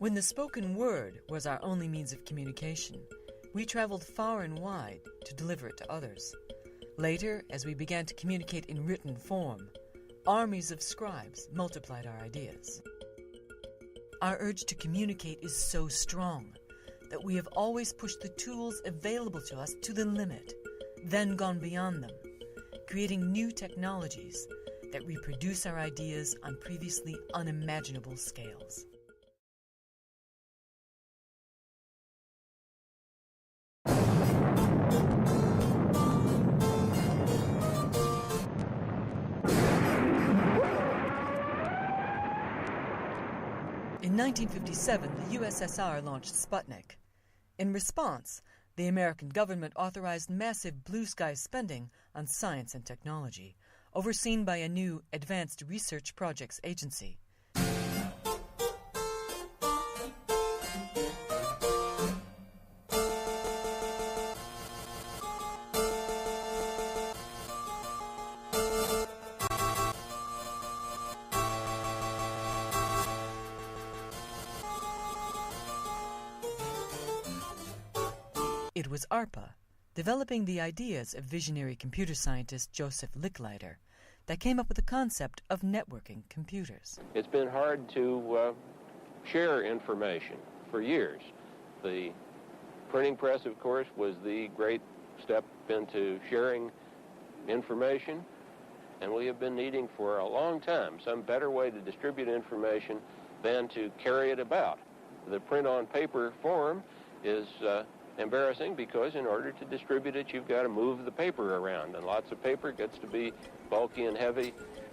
When the spoken word was our only means of communication, we traveled far and wide to deliver it to others. Later, as we began to communicate in written form, armies of scribes multiplied our ideas. Our urge to communicate is so strong that we have always pushed the tools available to us to the limit, then gone beyond them, creating new technologies that reproduce our ideas on previously unimaginable scales. In 1957, the USSR launched Sputnik. In response, the American government authorized massive blue sky spending on science and technology, overseen by a new Advanced Research Projects Agency. It was ARPA, developing the ideas of visionary computer scientist Joseph Licklider, that came up with the concept of networking computers. It's been hard to share information for years. The printing press, of course, was the great step into sharing information, and we have been needing for a long time some better way to distribute information than to carry it about. The print on paper form is embarrassing because in order to distribute it, you've got to move the paper around, and lots of paper gets to be bulky and heavy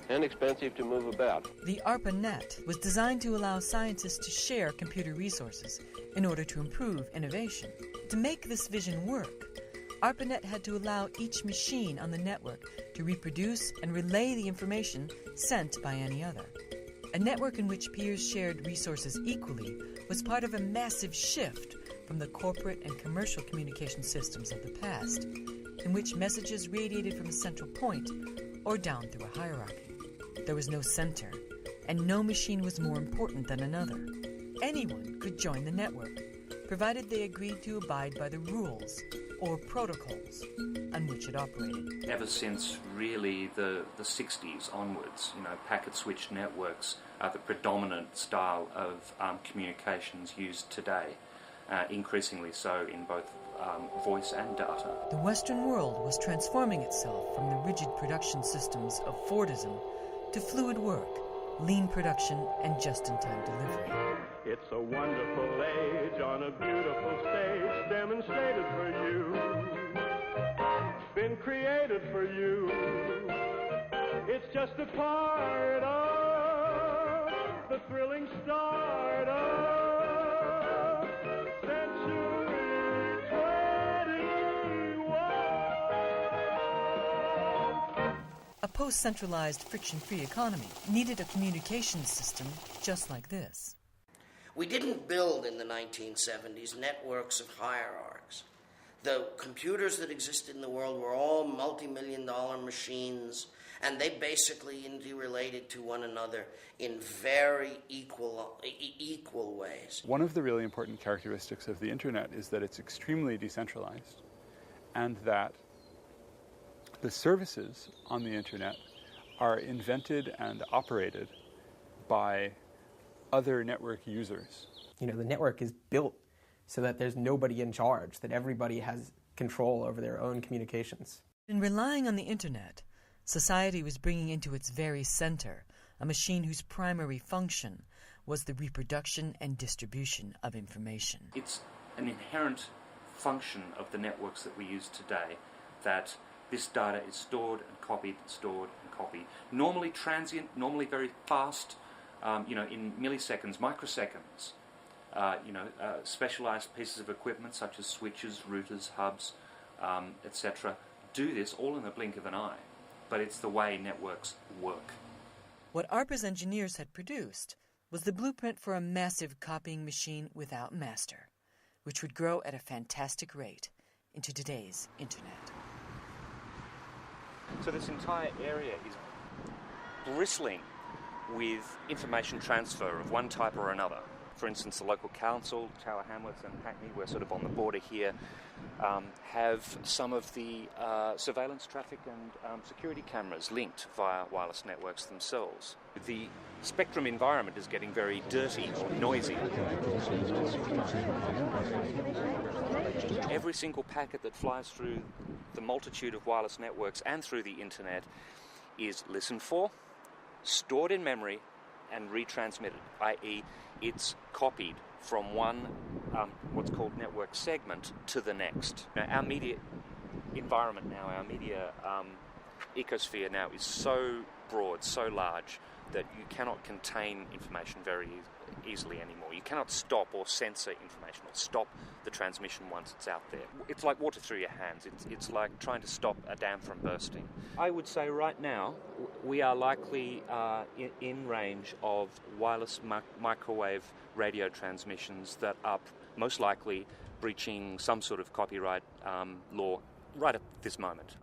and expensive to move about. The ARPANET was designed to allow scientists to share computer resources in order to improve innovation. To make this vision work, ARPANET had to allow each machine on the network to reproduce and relay the information sent by any other. A network in which peers shared resources equally was part of a massive shift from the corporate and commercial communication systems of the past, in which messages radiated from a central point or down through a hierarchy. There was no center, and no machine was more important than another. Anyone could join the network, provided they agreed to abide by the rules or protocols on which it operated. Ever since really the 60s onwards, packet switched networks are the predominant style of communications used today. Increasingly so in both voice and data. The Western world was transforming itself from the rigid production systems of Fordism to fluid work, lean production, and just-in-time delivery. It's a wonderful age on a beautiful stage demonstrated for you. Been created for you. It's just a part of the thrilling start of a post-centralized, friction-free economy needed a communications system just like this. We didn't build in the 1970s networks of hierarchs. The computers that existed in the world were all multi-million-dollar machines, and they basically interrelated to one another in very equal ways. One of the really important characteristics of the internet is that it's extremely decentralized, and that the services on the internet are invented and operated by other network users. The network is built so that there's nobody in charge, that everybody has control over their own communications. In relying on the internet, society was bringing into its very center a machine whose primary function was the reproduction and distribution of information. It's an inherent function of the networks that we use today that this data is stored and copied, normally transient, normally very fast, in milliseconds, microseconds. Specialized pieces of equipment such as switches, routers, hubs, etc. do this all in the blink of an eye, but it's the way networks work. What ARPA's engineers had produced was the blueprint for a massive copying machine without master, which would grow at a fantastic rate into today's internet. So this entire area is bristling with information transfer of one type or another. for instance, the local council, Tower Hamlets and Hackney, we're sort of on the border here, have some of the surveillance traffic and security cameras linked via wireless networks themselves. The spectrum environment is getting very dirty or noisy. Every single packet that flies through the multitude of wireless networks and through the internet is listened for, stored in memory, and retransmitted, i.e. it's copied from one what's called network segment to the next. Now, our media environment now, our media ecosphere now is so broad, so large, that you cannot contain information very easily anymore. You cannot stop or censor information or stop the transmission once it's out there. It's like water through your hands. It's like trying to stop a dam from bursting. I would say right now we are likely in range of wireless microwave radio transmissions that are most likely breaching some sort of copyright law right at this moment.